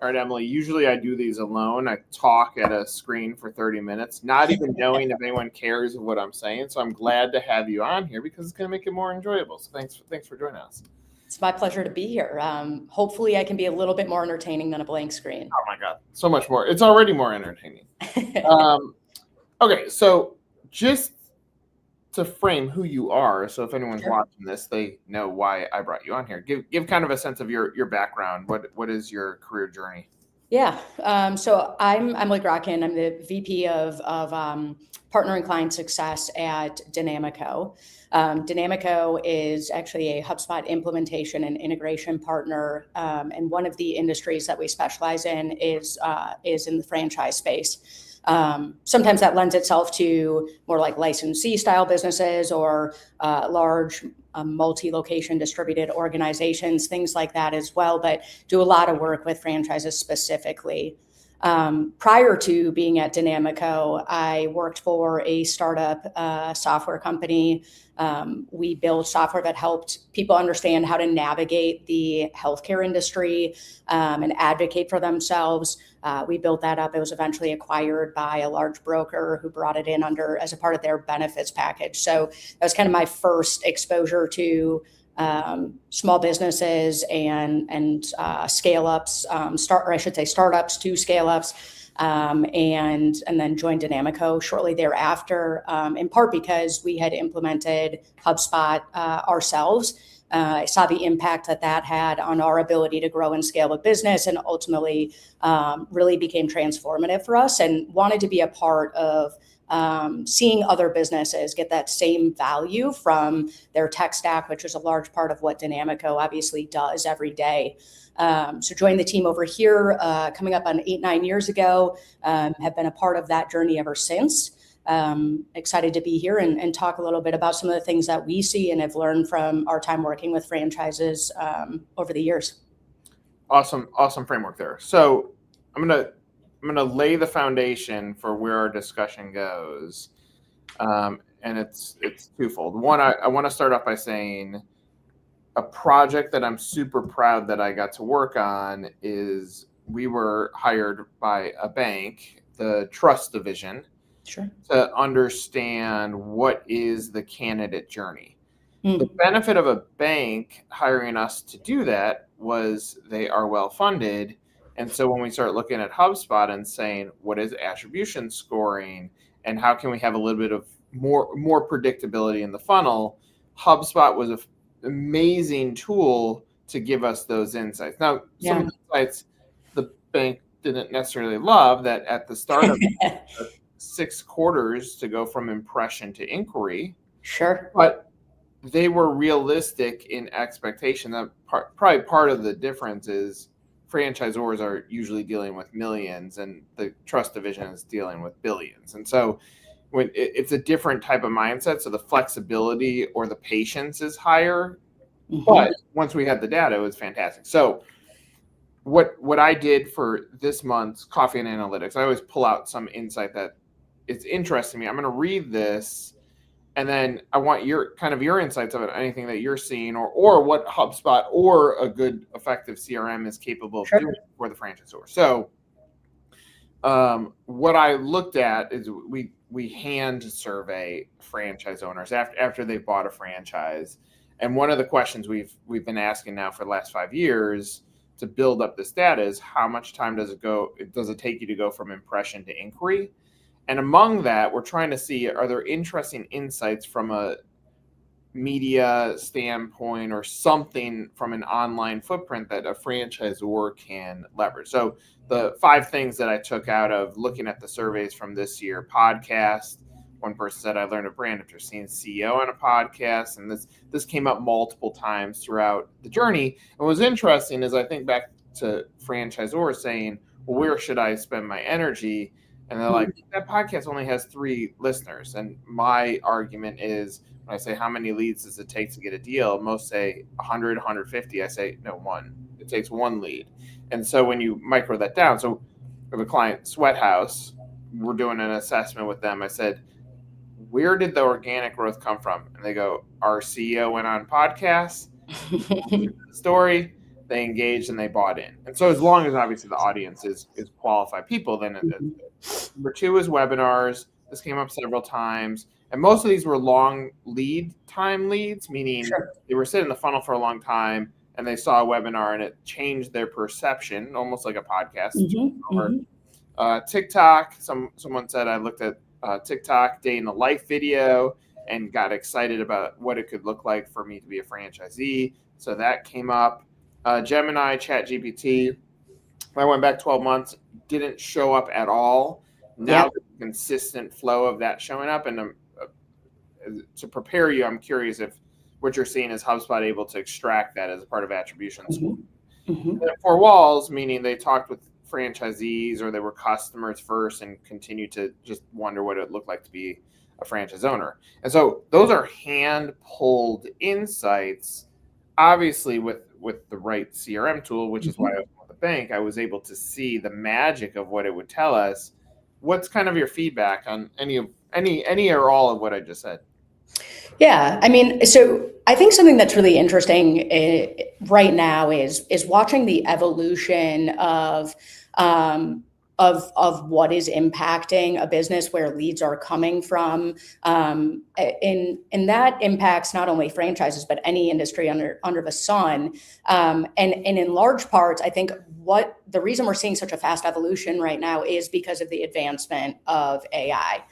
All right, Emily, usually I do these alone. I talk at a screen for 30 minutes, not even knowing if anyone cares of what I'm saying. So I'm glad to have you on here because it's going to make it more enjoyable. So thanks for joining us. It's my pleasure to be here. Hopefully I can be a little bit more entertaining than a blank screen. Oh my God, so much more. It's already more entertaining. Okay, so just to frame who you are, so if anyone's watching this, they know why I brought you on here. Give kind of a sense of your background. What is your career journey? Yeah. So I'm Emily Grotkin. I'm the VP of Partner and Client Success at Denamico. Denamico is actually a HubSpot implementation and integration partner, and one of the industries that we specialize in is in the franchise space. Sometimes that lends itself to more like licensee style businesses or large multi-location distributed organizations, things like that as well, but do a lot of work with franchises specifically. Prior to being at Dynamico, I worked for a startup software company. We built software that helped people understand how to navigate the healthcare industry and advocate for themselves. We built that up. It was eventually acquired by a large broker who brought it in as a part of their benefits package. So that was kind of my first exposure to small businesses and scale ups, startups to scale ups, and then joined Dynamico shortly thereafter, in part because we had implemented HubSpot ourselves. I saw the impact that had on our ability to grow and scale a business, and ultimately really became transformative for us, and wanted to be a part of seeing other businesses get that same value from their tech stack, which is a large part of what Denamico obviously does every day. So joined the team over here coming up on 8-9 years ago, have been a part of that journey ever since. Excited to be here and talk a little bit about some of the things that we see and have learned from our time working with franchises over the years. Awesome framework there. So I'm gonna lay the foundation for where our discussion goes, and it's twofold. One, I want to start off by saying a project that I'm super proud that I got to work on is we were hired by a bank, the trust division, to understand what is the candidate journey. The benefit of a bank hiring us to do that was they are well funded. And so when we start looking at HubSpot and saying, what is attribution scoring and how can we have a little bit of more predictability in the funnel, HubSpot was an amazing tool to give us those insights. Now, some of the insights the bank didn't necessarily love, that at the start of 6 quarters to go from impression to inquiry. Sure. But they were realistic in expectation. That probably part of the difference is franchisors are usually dealing with millions and the trust division is dealing with billions. And so when it's a different type of mindset, so the flexibility or the patience is higher. But once we had the data, it was fantastic. So what I did for this month's Coffee and Analytics, I always pull out some insight that it's interesting to me. I'm going to read this, and then I want your insights of it, anything that you're seeing, or what HubSpot or a good effective CRM is capable of doing for the franchisor. So what I looked at is we hand survey franchise owners after they've bought a franchise. And one of the questions we've been asking now for the last 5 years to build up this data is how much time does it take you to go from impression to inquiry? And among that, we're trying to see, are there interesting insights from a media standpoint or something from an online footprint that a franchisor can leverage? So the 5 things that I took out of looking at the surveys from this year: podcast. One person said, I learned a brand after seeing CEO on a podcast. And this came up multiple times throughout the journey. And what's interesting is I think back to franchisors saying, well, where should I spend my energy? And they're like, that podcast only has 3 listeners. And my argument is, when I say how many leads does it take to get a deal, most say 100, 150. I say, no, 1. It takes 1 lead. And so when you micro that down, so we have a client, Sweat House, we're doing an assessment with them. I said, where did the organic growth come from? And they go, our CEO went on podcasts. Story. they engaged and they bought in. And so as long as obviously the audience is qualified people, then it's good. Number two is webinars. This came up several times. And most of these were long lead time leads, meaning they were sitting in the funnel for a long time and they saw a webinar and it changed their perception, almost like a podcast. TikTok, someone said I looked at TikTok day in the life video and got excited about what it could look like for me to be a franchisee. So that came up. Gemini, ChatGPT, I went back 12 months, didn't show up at all. Now the consistent flow of that showing up. And to prepare you, I'm curious if what you're seeing is HubSpot able to extract that as a part of attribution. Four walls, meaning they talked with franchisees or they were customers first and continue to just wonder what it looked like to be a franchise owner. And so those are hand-pulled insights. Obviously, with the right CRM tool, which is why I was at the bank, I was able to see the magic of what it would tell us. What's kind of your feedback on any or all of what I just said? Yeah, I mean, so I think something that's really interesting right now is watching the evolution of what is impacting a business, where leads are coming from, and that impacts not only franchises but any industry under the sun. And in large parts, I think what the reason we're seeing such a fast evolution right now is because of the advancement of AI.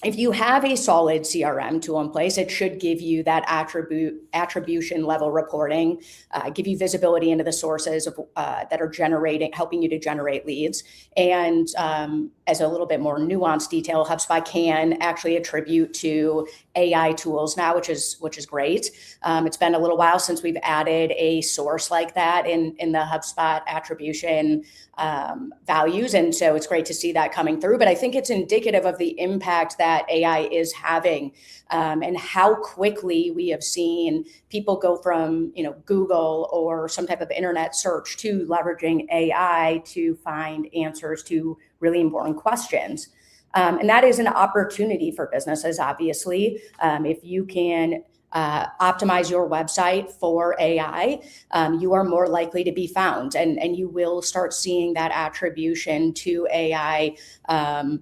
If you have a solid CRM tool in place, it should give you that attribution level reporting, give you visibility into the sources of, that are helping you to generate leads. And as a little bit more nuanced detail, HubSpot can actually attribute to AI tools now, which is great. It's been a little while since we've added a source like that in the HubSpot attribution values. And so it's great to see that coming through. But I think it's indicative of the impact that AI is having, and how quickly we have seen people go from, Google or some type of internet search to leveraging AI to find answers to really important questions. And that is an opportunity for businesses, obviously. If you can optimize your website for AI, you are more likely to be found, and you will start seeing that attribution to AI,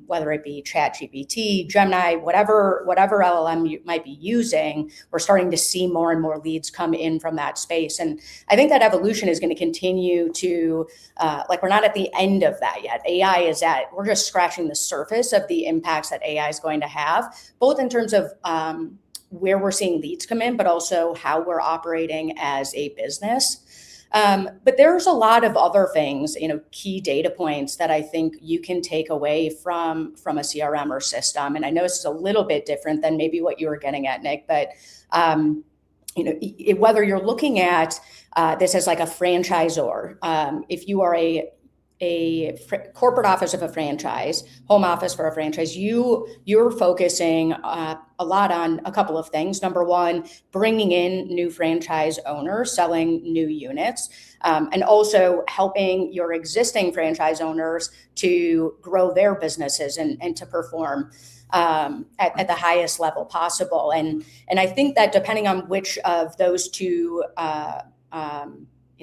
whether it be ChatGPT, Gemini, whatever LLM you might be using. We're starting to see more and more leads come in from that space. And I think that evolution is going to continue to, we're not at the end of that yet. We're just scratching the surface of the impacts that AI is going to have, both in terms of where we're seeing leads come in, but also how we're operating as a business. But there's a lot of other things, key data points that I think you can take away from a CRM or system. And I know this is a little bit different than maybe what you were getting at, Nick, but whether you're looking at this as like a franchisor, if you are a corporate office of a franchise, home office for a franchise, you're focusing a lot on a couple of things. Number one, bringing in new franchise owners, selling new units, and also helping your existing franchise owners to grow their businesses and to perform at the highest level possible. And I think that depending on which of those two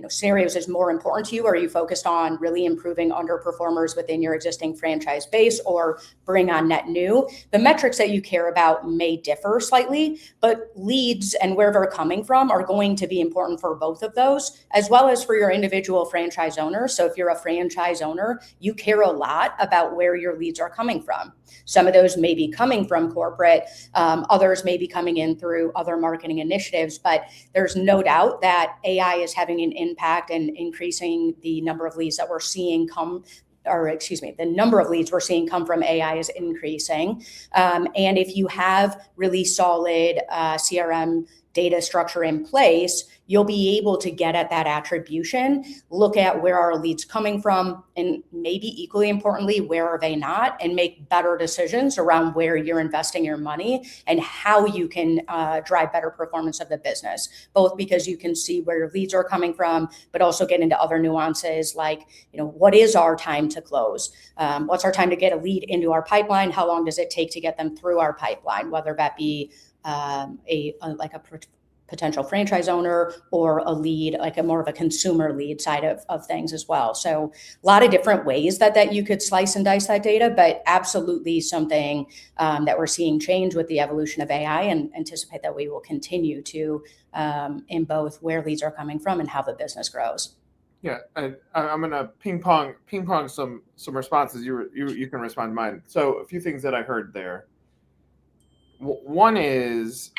scenarios is more important to you, are you focused on really improving underperformers within your existing franchise base or bring on net new? The metrics that you care about may differ slightly, but leads and where they're coming from are going to be important for both of those, as well as for your individual franchise owners. So if you're a franchise owner, you care a lot about where your leads are coming from. Some of those may be coming from corporate, others may be coming in through other marketing initiatives, but there's no doubt that AI is having an impact and increasing the number of leads that we're seeing the number of leads we're seeing come from AI is increasing. And if you have really solid CRM data structure in place, you'll be able to get at that attribution, look at where are leads coming from, and maybe equally importantly, where are they not, and make better decisions around where you're investing your money and how you can drive better performance of the business, both because you can see where your leads are coming from, but also get into other nuances like, what is our time to close? What's our time to get a lead into our pipeline? How long does it take to get them through our pipeline, whether that be a potential franchise owner or a lead, like a more of a consumer lead side of things as well. So a lot of different ways that you could slice and dice that data, but absolutely something that we're seeing change with the evolution of AI, and anticipate that we will continue to in both where leads are coming from and how the business grows. Yeah, I'm gonna ping pong some responses. You can respond to mine. So a few things that I heard there. One is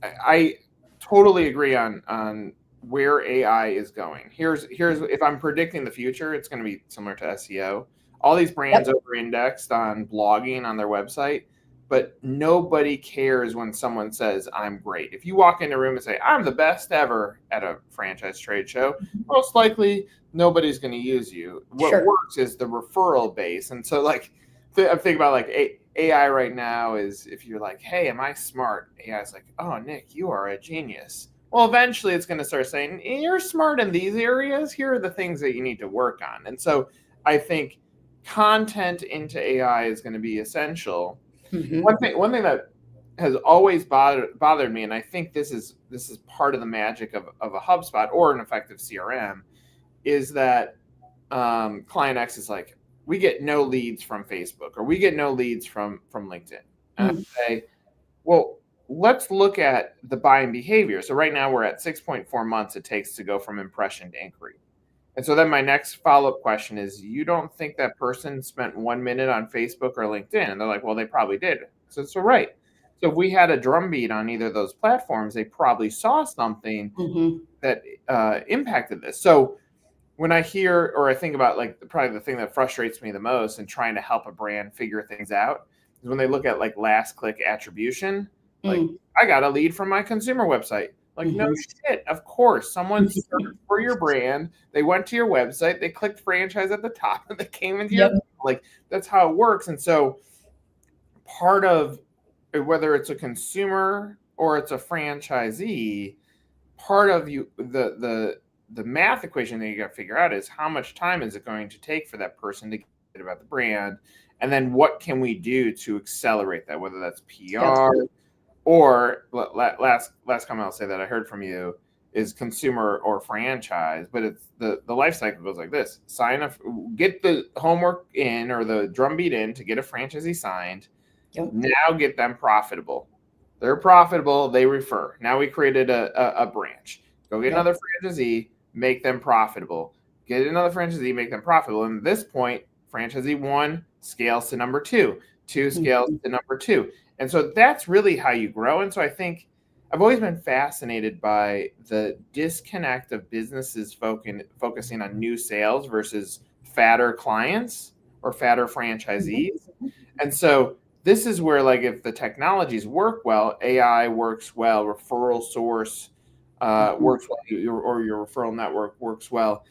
I totally agree on where AI is going. Here's if I'm predicting the future, it's going to be similar to SEO. All these brands over-indexed on blogging on their website, but nobody cares when someone says I'm great. If you walk in a room and say I'm the best ever at a franchise trade show, most likely nobody's going to use you. What works is the referral base, and so like I'm thinking about like AI right now is if you're like, hey, am I smart? AI is like, oh, Nick, you are a genius. Well, eventually it's going to start saying, you're smart in these areas. Here are the things that you need to work on. And so I think content into AI is going to be essential. Mm-hmm. One thing that has always bothered me, and I think this is part of the magic of a HubSpot or an effective CRM, is that Client X is like, we get no leads from Facebook or we get no leads from LinkedIn. And I say, well, let's look at the buying behavior. So right now we're at 6.4 months it takes to go from impression to inquiry. And so then my next follow-up question is, you don't think that person spent 1 minute on Facebook or LinkedIn? And they're like, well, they probably did. So right. So if we had a drumbeat on either of those platforms, they probably saw something that impacted this. So when I hear or I think about like probably the thing that frustrates me the most in trying to help a brand figure things out is when they look at like last click attribution. Like I got a lead from my consumer website. Like no shit, of course. Someone searched for your brand. They went to your website. They clicked franchise at the top, and they came into your like that's how it works. And so part of whether it's a consumer or it's a franchisee, part of the math equation that you got to figure out is how much time is it going to take for that person to get about the brand, and then what can we do to accelerate that, whether that's PR or last comment I'll say that I heard from you is consumer or franchise, but it's the life cycle goes like this: sign up, get the homework in or the drumbeat in to get a franchisee signed. Now get them profitable. They're profitable. They refer. Now we created a branch. Go get another franchisee. Make them profitable. Get another franchisee, make them profitable. And at this point, franchisee 1 scales to number 2, 2 scales to number 2. And so that's really how you grow. And so I think I've always been fascinated by the disconnect of businesses focusing on new sales versus fatter clients or fatter franchisees. And so this is where, like, if the technologies work well, AI works well, referral source works well, or your referral network works well,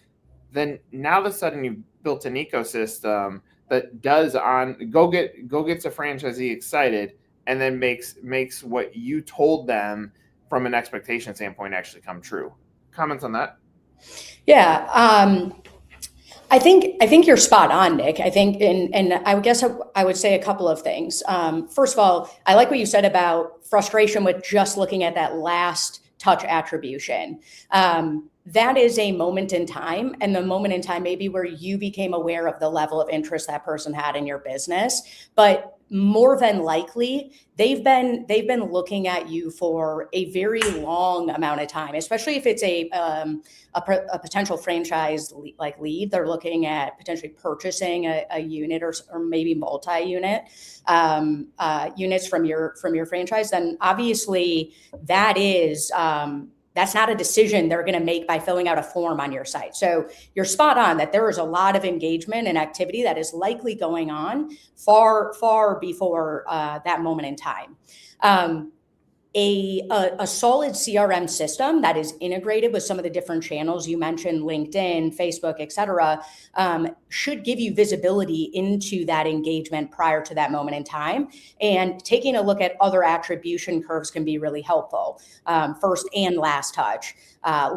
then now all of a sudden you've built an ecosystem that does gets a franchisee excited and then makes what you told them from an expectation standpoint actually come true. Comments on that? Yeah. I think you're spot on, Nick. I think, and I guess I would say a couple of things. First of all, I like what you said about frustration with just looking at that last touch attribution. That is a moment in time, and the moment in time maybe where you became aware of the level of interest that person had in your business, but more than likely they've been looking at you for a very long amount of time, especially if it's a potential franchise like lead. They're looking at potentially purchasing a unit or maybe multi-unit units from your franchise. Then obviously that is that's not a decision they're going to make by filling out a form on your site. So you're spot on that there is a lot of engagement and activity that is likely going on far before that moment in time. A solid CRM system that is integrated with some of the different channels you mentioned, LinkedIn, Facebook, et cetera, should give you visibility into that engagement prior to that moment in time. And taking a look at other attribution curves can be really helpful, first and last touch.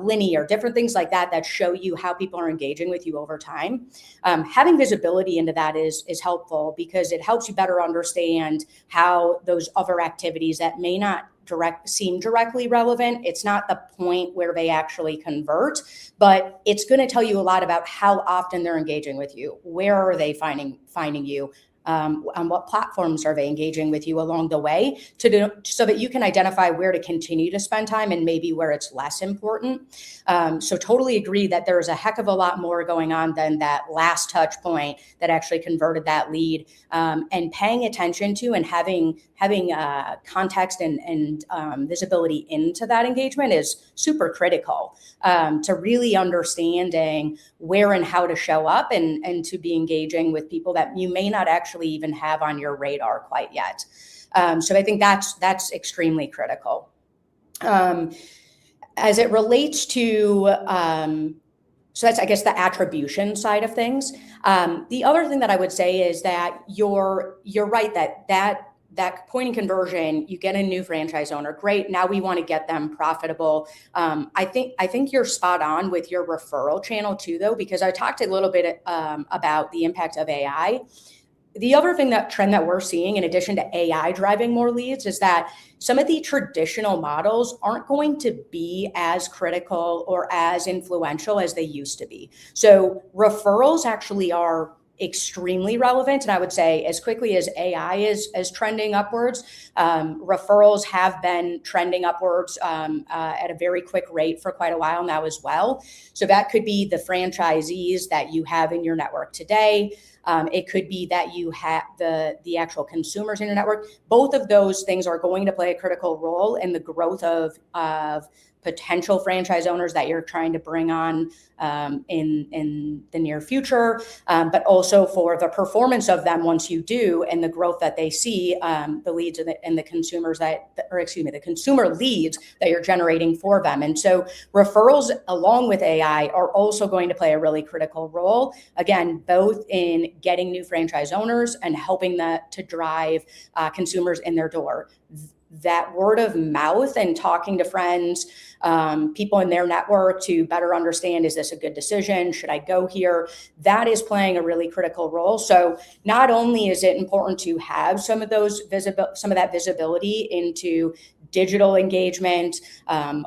linear, different things like that that show you how people are engaging with you over time. Having visibility into that is helpful because it helps you better understand how those other activities that may not seem directly relevant. It's not the point where they actually convert, but it's going to tell you a lot about how often they're engaging with you. Where are they finding you? On what platforms are they engaging with you along the way so that you can identify where to continue to spend time and maybe where it's less important. So totally agree that there's a heck of a lot more going on than that last touch point that actually converted that lead, and paying attention to and having context and visibility into that engagement is super critical, to really understanding where and how to show up and to be engaging with people that you may not actually even have on your radar quite yet. So I think that's extremely critical. As it relates to, so that's, I guess, the attribution side of things. The other thing that I would say is that you're right that point in conversion, you get a new franchise owner. Great. Now we want to get them profitable. I think you're spot on with your referral channel too, though, because I talked a little bit about the impact of AI. The other trend that we're seeing, in addition to AI driving more leads, is that some of the traditional models aren't going to be as critical or as influential as they used to be. So referrals actually are extremely relevant. And I would say as quickly as AI is trending upwards, referrals have been trending upwards at a very quick rate for quite a while now as well. So that could be the franchisees that you have in your network today. It could be that you have the actual consumers in your network. Both of those things are going to play a critical role in the growth of potential franchise owners that you're trying to bring on in the near future, but also for the performance of them once you do and the growth that they see, the leads and the consumers the consumer leads that you're generating for them. And so referrals along with AI are also going to play a really critical role, again, both in getting new franchise owners and helping to drive consumers in their door. That word of mouth and talking to friends, people in their network to better understand, is this a good decision? Should I go here? That is playing a really critical role. So not only is it important to have some of that visibility into digital engagement,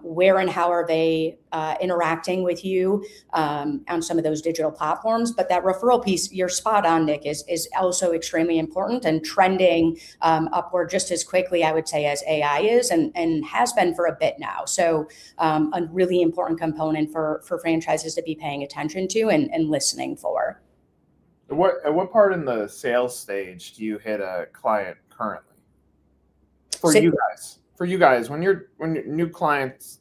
where and how are they interacting with you on some of those digital platforms, but that referral piece, you're spot on, Nick, is also extremely important and trending upward just as quickly, I would say, as AI is and has been for a bit now. So a really important component for franchises to be paying attention to and listening for. At what part in the sales stage do you hit a client currently? For you guys, when your new clients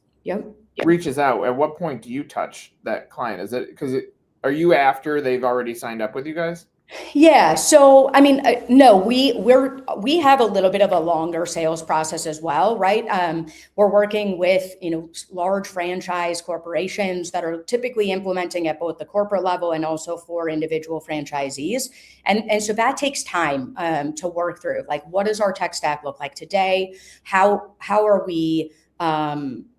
reaches out, at what point do you touch that client? Is it are you after they've already signed up with you guys? Yeah. So, I mean, no, we have a little bit of a longer sales process as well, right? We're working with, large franchise corporations that are typically implementing at both the corporate level and also for individual franchisees. And so that takes time to work through. Like, what does our tech stack look like today? How are we,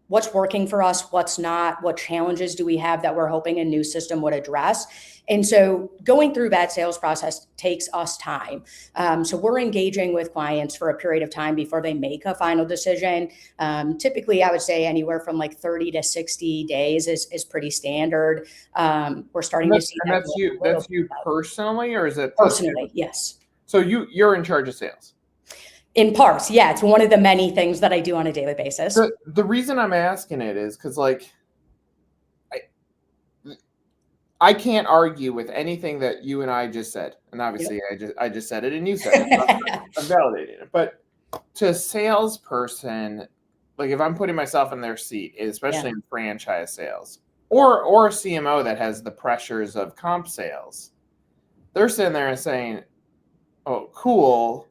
what's working for us? What's not? What challenges do we have that we're hoping a new system would address? And so going through that sales process takes us time. So we're engaging with clients for a period of time before they make a final decision. Typically, I would say anywhere from like 30 to 60 days is pretty standard. We're starting to see that. That's you personally, or is it? Personally, yes. So you're in charge of sales? In parts, yeah. It's one of the many things that I do on a daily basis. The reason I'm asking it is because, I can't argue with anything that you and I just said, and obviously I just said it and you said it. I'm validating it, but to a salesperson, like if I'm putting myself in their seat, especially in franchise sales or a CMO that has the pressures of comp sales, they're sitting there and saying, "Oh, cool.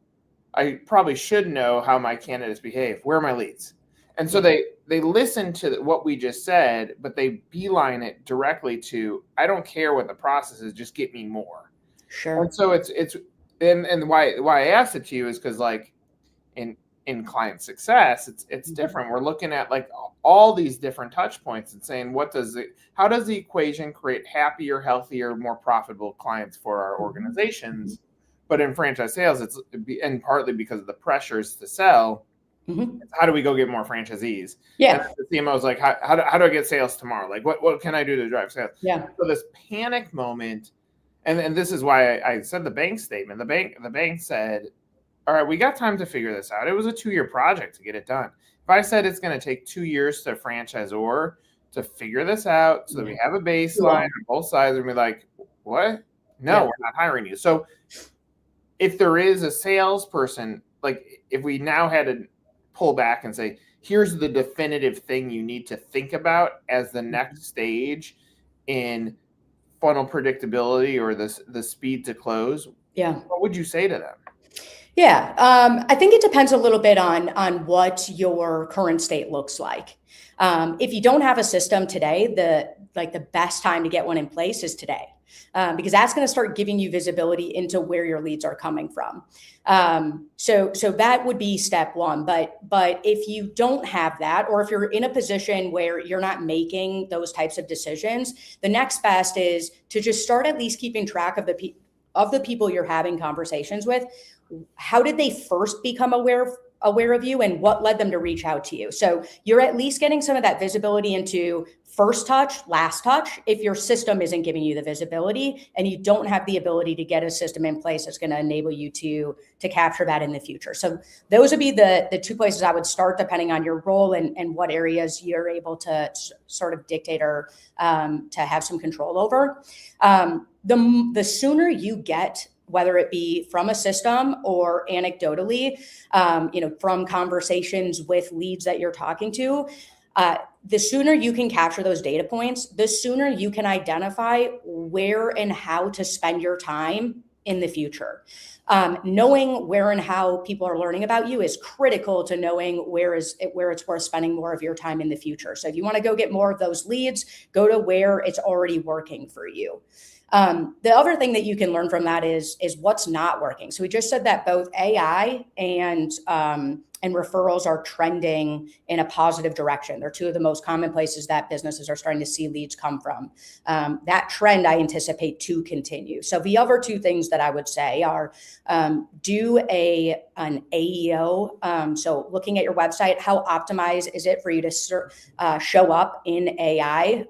I probably should know how my candidates behave. Where are my leads?" And so they listen to what we just said, but they beeline it directly to, "I don't care what the process is, just get me more." Sure. And so it's why I asked it to you is because, like, in in client success, it's different. We're looking at like all these different touch points and saying, how does the equation create happier, healthier, more profitable clients for our organizations? But in franchise sales, and partly because of the pressures to sell, how do we go get more franchisees? Yeah. And the CMO is like, how do I get sales tomorrow? Like, what can I do to drive sales? Yeah. So this panic moment, and this is why I said the bank statement. The bank said, all right, we got time to figure this out. It was a 2-year project to get it done. If I said it's going to take 2 years to franchisor to figure this out so that we have a baseline on both sides, and be like, what? No, we're not hiring you. So if there is a salesperson, like if we now had to pull back and say, here's the definitive thing you need to think about as the next stage in funnel predictability or the speed to close, what would you say to them? Yeah, I think it depends a little bit on what your current state looks like. If you don't have a system today, the best time to get one in place is today, because that's going to start giving you visibility into where your leads are coming from. So that would be step one. But if you don't have that, or if you're in a position where you're not making those types of decisions, the next best is to just start at least keeping track of the people you're having conversations with. How did they first become aware of you, and what led them to reach out to you? So you're at least getting some of that visibility into first touch, last touch, if your system isn't giving you the visibility and you don't have the ability to get a system in place that's going to enable you to capture that in the future. So those would be the 2 places I would start, depending on your role and what areas you're able to sort of dictate or to have some control over. The sooner you get, whether it be from a system or anecdotally, from conversations with leads that you're talking to, the sooner you can capture those data points, the sooner you can identify where and how to spend your time in the future. Knowing where and how people are learning about you is critical to knowing where it's worth spending more of your time in the future. So if you want to go get more of those leads, go to where it's already working for you. The other thing that you can learn from that is what's not working. So we just said that both AI and referrals are trending in a positive direction. They're 2 of the most common places that businesses are starting to see leads come from. That trend I anticipate to continue. So the other 2 things that I would say are do an AEO. So looking at your website, how optimized is it for you to show up in AI?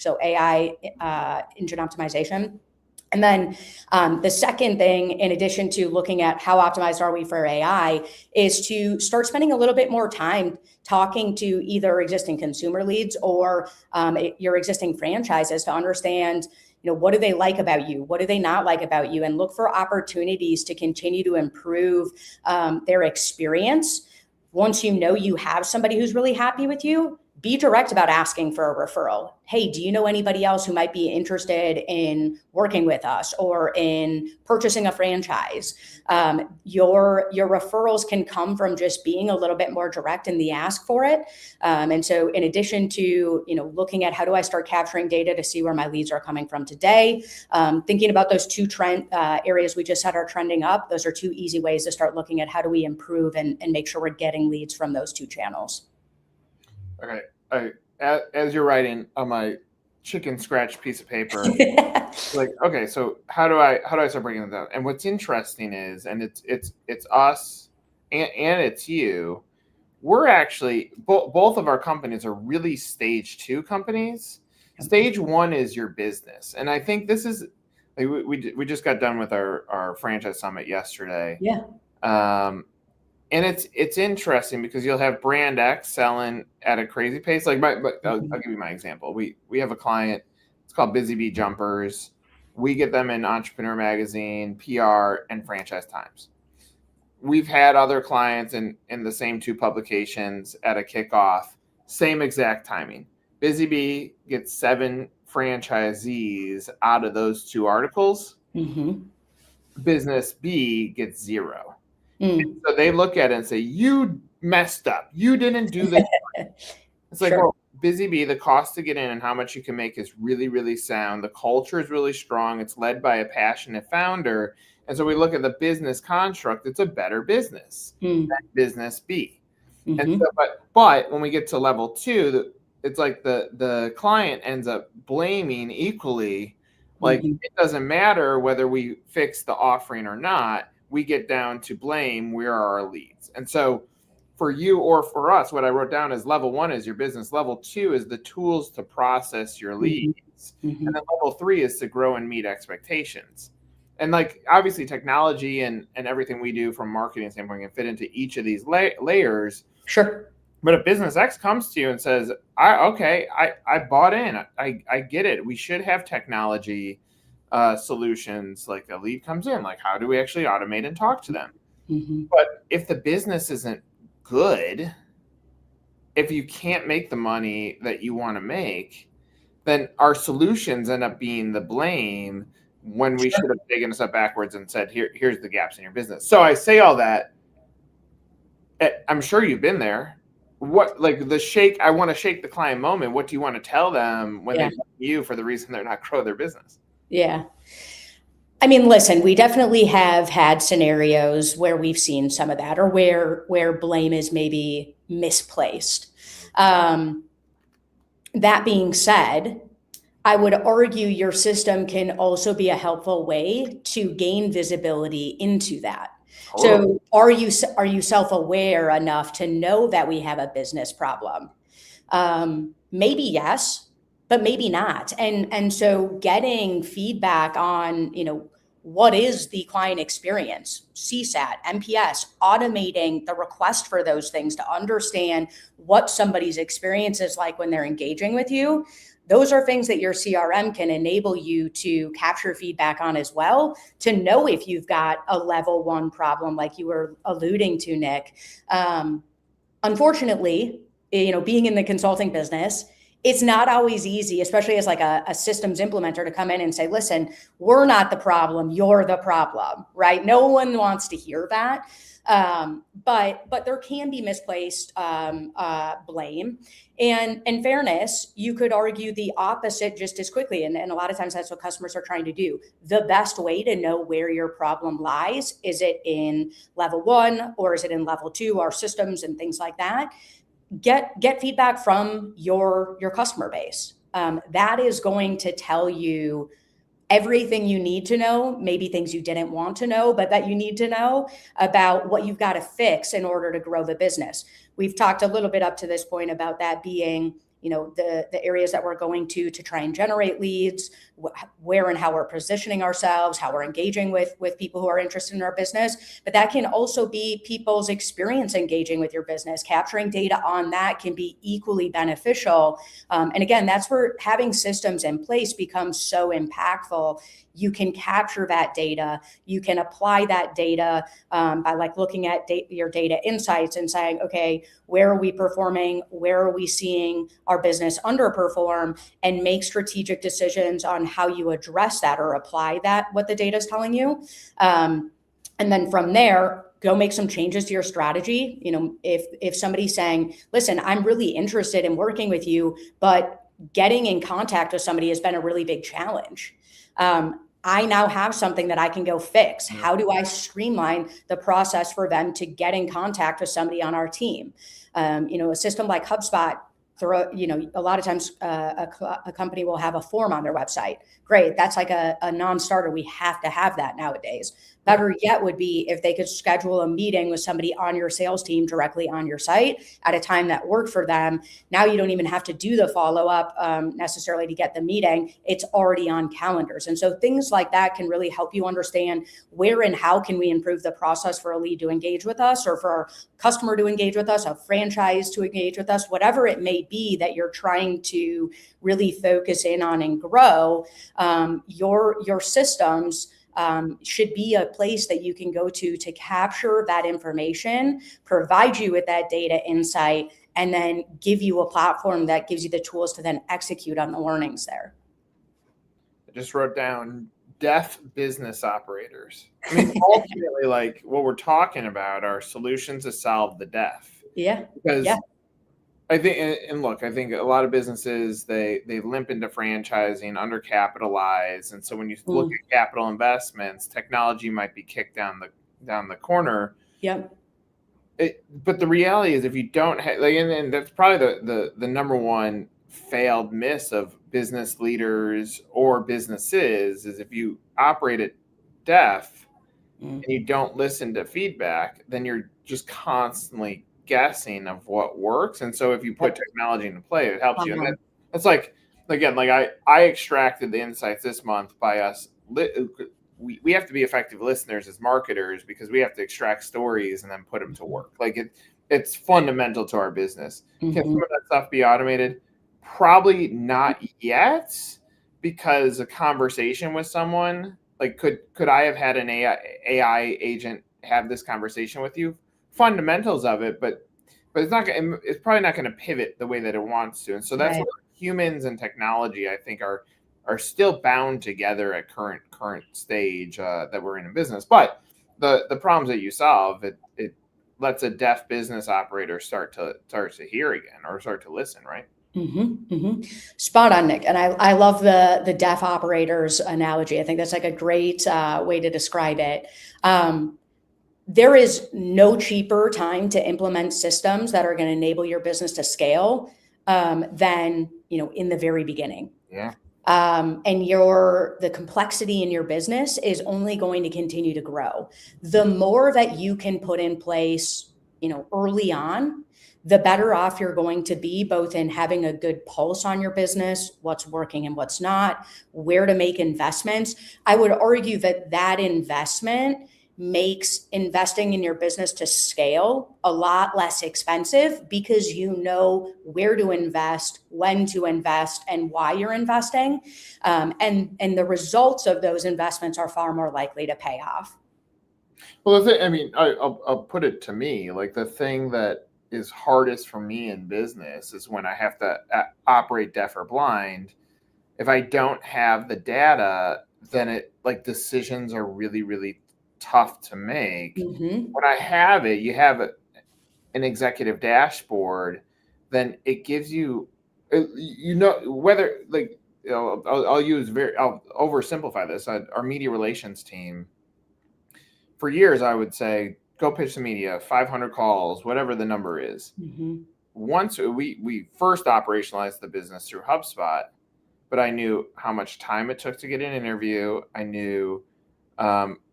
So AI engine optimization. And then the second thing, in addition to looking at how optimized are we for AI, is to start spending a little bit more time talking to either existing consumer leads or your existing franchises to understand, what do they like about you? What do they not like about you? And look for opportunities to continue to improve their experience. Once you know you have somebody who's really happy with you, be direct about asking for a referral. Hey, do you know anybody else who might be interested in working with us or in purchasing a franchise? Your referrals can come from just being a little bit more direct in the ask for it. And so in addition to, looking at how do I start capturing data to see where my leads are coming from today, thinking about those 2 trend areas we just said are trending up, those are 2 easy ways to start looking at how do we improve and make sure we're getting leads from those 2 channels. Okay. As you're writing on my chicken scratch piece of paper, like, okay, so how do I start breaking it down? And what's interesting is, and it's us and it's you, we're actually both of our companies are really stage 2 companies. Stage 1 is your business, and I think this is like, we just got done with our franchise summit yesterday. Yeah. And it's interesting because you'll have brand X selling at a crazy pace. Like I'll give you my example. We have a client. It's called Busy Bee Jumpers. We get them in Entrepreneur Magazine, PR, and Franchise Times. We've had other clients in the same 2 publications at a kickoff, same exact timing. Busy Bee gets 7 franchisees out of those 2 articles. Mm-hmm. Business B gets 0. So they look at it and say, you messed up. You didn't do this. It's like, well, Busy Bee, the cost to get in and how much you can make is really, really sound. The culture is really strong. It's led by a passionate founder. And so we look at the business construct, it's a better business than Business B. And so, but when we get to level 2, it's like the client ends up blaming equally. Like it doesn't matter whether we fix the offering or not, we get down to blame where are our leads. And so for you or for us, what I wrote down is level 1 is your business. Level 2 is the tools to process your leads. And then level 3 is to grow and meet expectations. And like obviously technology and everything we do from marketing standpoint can fit into each of these layers. Sure. But if business X comes to you and says, I bought in, I get it. We should have technology solutions. Like a lead comes in, like how do we actually automate and talk to them? But if the business isn't good, if you can't make the money that you want to make, then our solutions end up being the blame when we should have taken a step backwards and said, here's the gaps in your business. So I say all that. I'm sure you've been there. What, like I want to shake the client moment. What do you want to tell them when they come to you for the reason they're not growing their business? Yeah. I mean, listen, we definitely have had scenarios where we've seen some of that, or where blame is maybe misplaced. That being said, I would argue your system can also be a helpful way to gain visibility into that. So are you self-aware enough to know that we have a business problem? Maybe yes, but maybe not. And so getting feedback on, what is the client experience, CSAT, NPS, automating the request for those things to understand what somebody's experience is like when they're engaging with you. Those are things that your CRM can enable you to capture feedback on as well, to know if you've got a level 1 problem like you were alluding to, Nick. Unfortunately, being in the consulting business, it's not always easy, especially as like a systems implementer, to come in and say, listen, we're not the problem, you're the problem, right? No one wants to hear that. But there can be misplaced blame. And in fairness, you could argue the opposite just as quickly. And a lot of times that's what customers are trying to do. The best way to know where your problem lies, is it in level 1 or is it in level 2, our systems and things like that? Get feedback from your customer base. That is going to tell you everything you need to know, maybe things you didn't want to know, but that you need to know about what you've got to fix in order to grow the business. We've talked a little bit up to this point about that being, the areas that we're going to try and generate leads, where and how we're positioning ourselves, how we're engaging with people who are interested in our business. But that can also be people's experience engaging with your business. Capturing data on that can be equally beneficial. And again, that's where having systems in place becomes so impactful. You can capture that data. You can apply that data by looking at your data insights and saying, okay, where are we performing? Where are we seeing our business underperform? And make strategic decisions on how you address that or apply that, what the data is telling you. And then from there, go make some changes to your strategy. If somebody's saying, listen, I'm really interested in working with you, but getting in contact with somebody has been a really big challenge. I now have something that I can go fix. How do I streamline the process for them to get in contact with somebody on our team? A system like HubSpot, a lot of times a company will have a form on their website. Great. That's like a non-starter. We have to have that nowadays. Better yet would be if they could schedule a meeting with somebody on your sales team directly on your site at a time that worked for them. Now you don't even have to do the follow-up necessarily to get the meeting. It's already on calendars. And so things like that can really help you understand where and how can we improve the process for a lead to engage with us, or for a customer to engage with us, a franchise to engage with us, whatever it may be that you're trying to really focus in on and grow. Your systems should be a place that you can go to capture that information, provide you with that data insight, and then give you a platform that gives you the tools to then execute on the learnings there. I just wrote down deaf business operators. I mean, ultimately, what we're talking about are solutions to solve the deaf. Yeah. Because I think, and look, I think a lot of businesses, they limp into franchising, undercapitalized, and so when you look Mm. at capital investments, technology might be kicked down the corner. Yep. But the reality is, if you don't have, like, and that's probably the number one failed miss of business leaders or businesses, is if you operate it deaf Mm. and you don't listen to feedback, then you're just constantly guessing of what works. And so if you put Yep. technology into play, it helps you. And Uh-huh. that's like, again, like I extracted the insights this month by us. We have to be effective listeners as marketers, because we have to extract stories and then put them to work. Like it's fundamental to our business. Can Mhm. some of that stuff be automated? Probably not yet, because a conversation with someone, like could I have had an AI agent have this conversation with you? Fundamentals of it, but it's probably not going to pivot the way that it wants to. And so that's Right. where humans and technology, I think, are still bound together at current stage that we're in business. But the problems that you solve, it lets a deaf business operator start to hear again, or start to listen, right? Spot on, Nick. And I love the deaf operators analogy. I think that's like a great way to describe it. There is no cheaper time to implement systems that are going to enable your business to scale than in the very beginning. Yeah. And the complexity in your business is only going to continue to grow. The more that you can put in place, early on, the better off you're going to be, both in having a good pulse on your business, what's working and what's not, where to make investments. I would argue that investment makes investing in your business to scale a lot less expensive, because you know where to invest, when to invest, and why you're investing. And the results of those investments are far more likely to pay off. Well, I mean, I'll put it to me, like the thing that is hardest for me in business is when I have to operate deaf or blind. If I don't have the data, then decisions are really, really tough to make. Mm-hmm. When I have it, you have an executive dashboard, then it gives you, whether I'll oversimplify this. Our media relations team, for years, I would say, go pitch the media, 500 calls, whatever the number is. Mm-hmm. Once we first operationalized the business through HubSpot, but I knew how much time it took to get an interview. I knew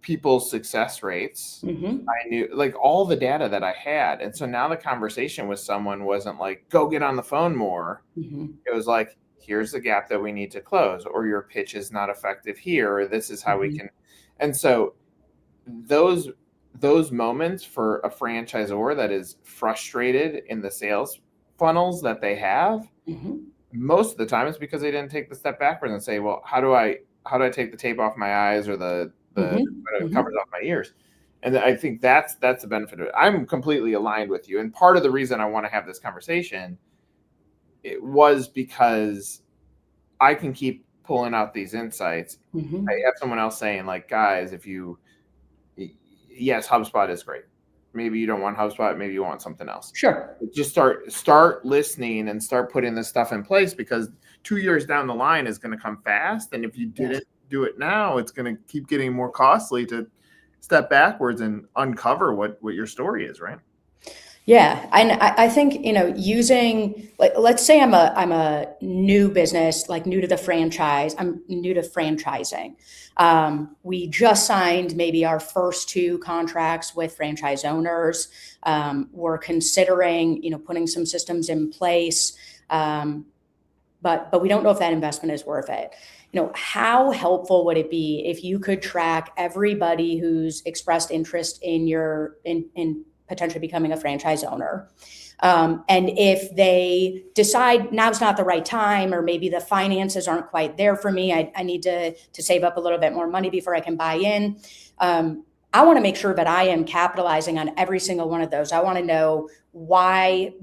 people's success rates. Mm-hmm. I knew, like, all the data that I had. And so now the conversation with someone wasn't like, go get on the phone more. Mm-hmm. It was like, here's the gap that we need to close, or your pitch is not effective here, or this is how we can. And so those moments for a franchisor that is frustrated in the sales funnels that they have, Mm-hmm. most of the time it's because they didn't take the step backwards and say, well, how do I take the tape off my eyes, or the Mm-hmm. covers off my ears? And I think that's the benefit of it. I'm completely aligned with you. And part of the reason I want to have this conversation, it was because I can keep pulling out these insights. Mm-hmm. I have someone else saying, like, guys, yes, HubSpot is great. Maybe you don't want HubSpot. Maybe you want something else. Sure. Just start listening and start putting this stuff in place, because 2 years down the line is going to come fast. And if you didn't do it now, it's going to keep getting more costly to step backwards and uncover what your story is, right? Yeah, and I think using, like, let's say I'm a new business, like new to the franchise. I'm new to franchising. We just signed maybe our first 2 contracts with franchise owners. We're considering putting some systems in place, but we don't know if that investment is worth it. How helpful would it be if you could track everybody who's expressed interest in in potentially becoming a franchise owner? And if they decide now's not the right time, or maybe the finances aren't quite there for me, I need to save up a little bit more money before I can buy in. I want to make sure that I am capitalizing on every single one of those. I want to know why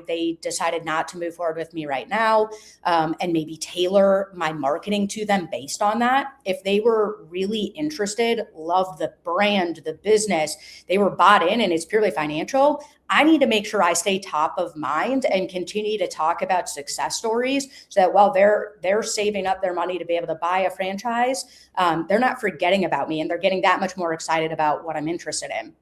they decided not to move forward with me right now, and maybe tailor my marketing to them based on that. If they were really interested, loved the brand, the business, they were bought in and it's purely financial, I need to make sure I stay top of mind and continue to talk about success stories so that while they're saving up their money to be able to buy a franchise, they're not forgetting about me and they're getting that much more excited about what I'm interested in.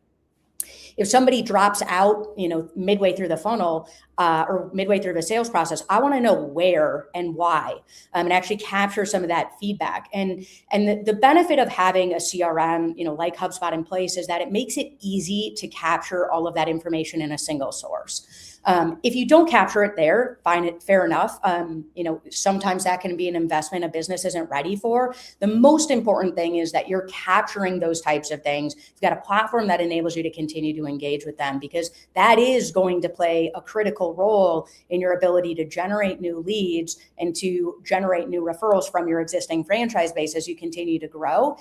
If somebody drops out, midway through the funnel or midway through the sales process, I want to know where and why, and actually capture some of that feedback. And the benefit of having a CRM, like HubSpot in place is that it makes it easy to capture all of that information in a single source. If you don't capture it there, find it fair enough. Sometimes that can be an investment a business isn't ready for. The most important thing is that you're capturing those types of things. You've got a platform that enables you to continue to engage with them, because that is going to play a critical role in your ability to generate new leads and to generate new referrals from your existing franchise base as you continue to grow.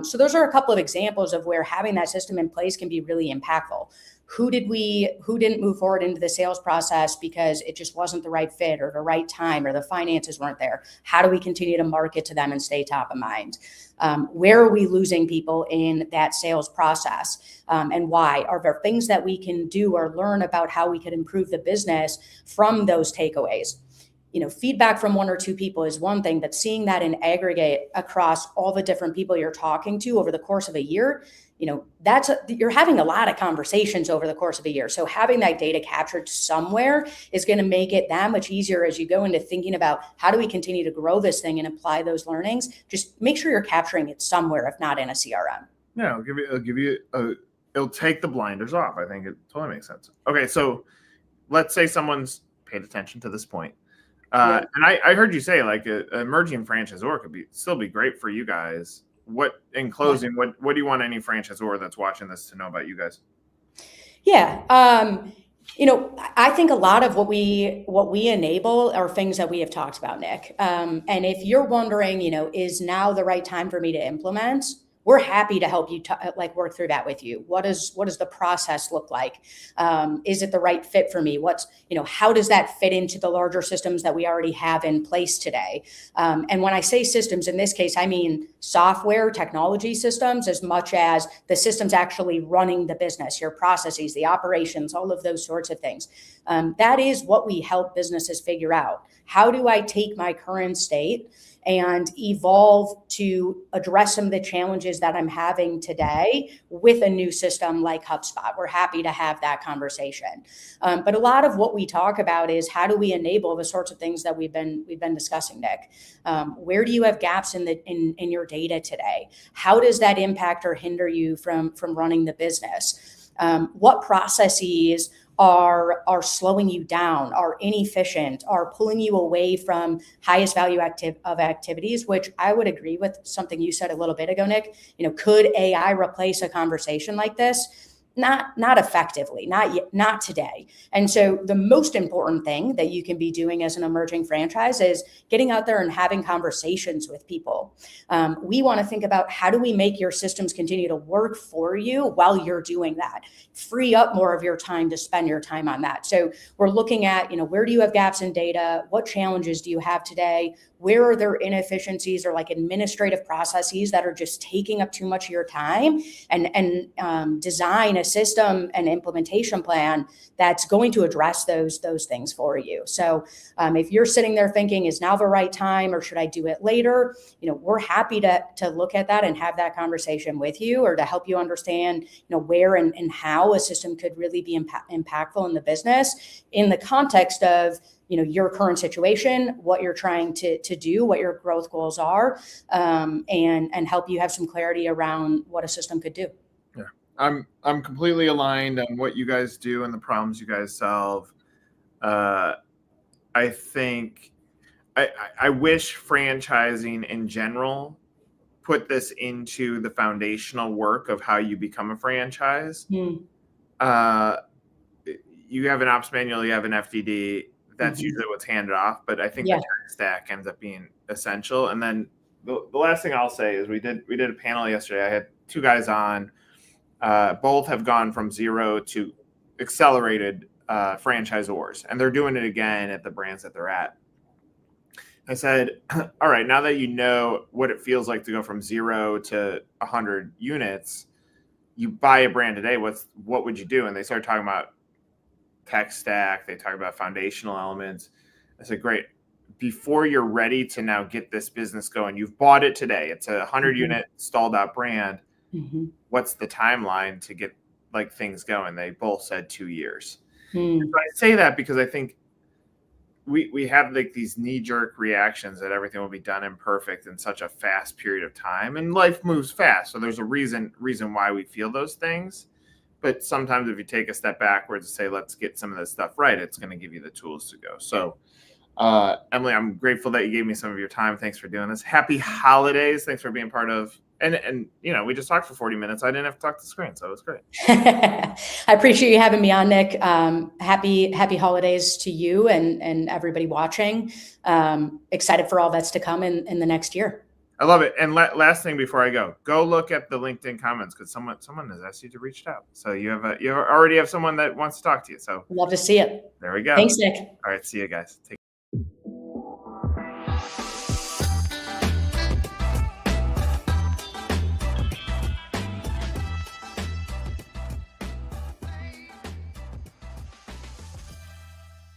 So those are a couple of examples of where having that system in place can be really impactful. Who didn't move forward into the sales process because it just wasn't the right fit or the right time or the finances weren't there? How do we continue to market to them and stay top of mind? Where are we losing people in that sales process, and why? Are there things that we can do or learn about how we could improve the business from those takeaways? Feedback from one or two people is one thing, but seeing that in aggregate across all the different people you're talking to over the course of a year, you're having a lot of conversations over the course of a year. So having that data captured somewhere is going to make it that much easier as you go into thinking about how do we continue to grow this thing and apply those learnings. Just make sure you're capturing it somewhere, if not in a CRM. Yeah, it'll take the blinders off. I think it totally makes sense. Okay, so let's say someone's paid attention to this point. And I heard you say like an emerging franchisor could still be great for you guys. In closing, what do you want any franchisor that's watching this to know about you guys? Yeah. I think a lot of what we enable are things that we have talked about, Nick. And if you're wondering, is now the right time for me to implement? We're happy to help you work through that with you. What does the process look like? Is it the right fit for me? How does that fit into the larger systems that we already have in place today? And when I say systems, in this case, I mean software, technology systems, as much as the systems actually running the business, your processes, the operations, all of those sorts of things. That is what we help businesses figure out. How do I take my current state and evolve to address some of the challenges that I'm having today with a new system like HubSpot? We're happy to have that conversation. But a lot of what we talk about is how do we enable the sorts of things that we've been discussing, Nick? Where do you have gaps in your data today? How does that impact or hinder you from running the business? What processes are slowing you down, are inefficient, are pulling you away from highest value activities, which I would agree with something you said a little bit ago, Nick. Could AI replace a conversation like this? Not effectively, not yet, not today. And so the most important thing that you can be doing as an emerging franchise is getting out there and having conversations with people. We want to think about how do we make your systems continue to work for you while you're doing that. Free up more of your time to spend your time on that. So we're looking at, where do you have gaps in data? What challenges do you have today? Where are there inefficiencies or like administrative processes that are just taking up too much of your time? And design a system and implementation plan that's going to address those things for you. So if you're sitting there thinking, is now the right time or should I do it later? We're happy to look at that and have that conversation with you, or to help you understand, where and how a system could really be impactful in the business in the context of your current situation, what you're trying to do, what your growth goals are, and help you have some clarity around what a system could do. Yeah, I'm completely aligned on what you guys do and the problems you guys solve. I think I wish franchising in general put this into the foundational work of how you become a franchise. You have an ops manual, you have an FDD. That's usually what's handed off, but I think the tech stack ends up being essential. And then the last thing I'll say is we did a panel yesterday. I had two guys on. Both have gone from zero to accelerated franchisors, and they're doing it again at the brands that they're at. I said, all right, now that you know what it feels like to go from 0 to 100 units, you buy a brand today, what would you do? And they started talking about tech stack. They talk about foundational elements. I said, great. Before you're ready to now get this business going, you've bought it today. It's a 100 unit stalled out brand. What's the timeline to get like things going? They both said 2 years. So I say that because I think we have like these knee-jerk reactions that everything will be done and perfect in such a fast period of time, and life moves fast. So there's a reason why we feel those things. But sometimes if you take a step backwards and say, let's get some of this stuff right, it's going to give you the tools to go. So Emily, I'm grateful that you gave me some of your time. Thanks for doing this. Happy holidays. Thanks for being part of, and we just talked for 40 minutes. I didn't have to talk to the screen, so it was great. I appreciate you having me on, Nick. Happy holidays to you and everybody watching. Excited for all that's to come in the next year. I love it. And last thing before I go look at the LinkedIn comments, because someone has asked you to reach out. So you already have someone that wants to talk to you. So love to see it. There we go. Thanks, Nick. All right. See you guys. Take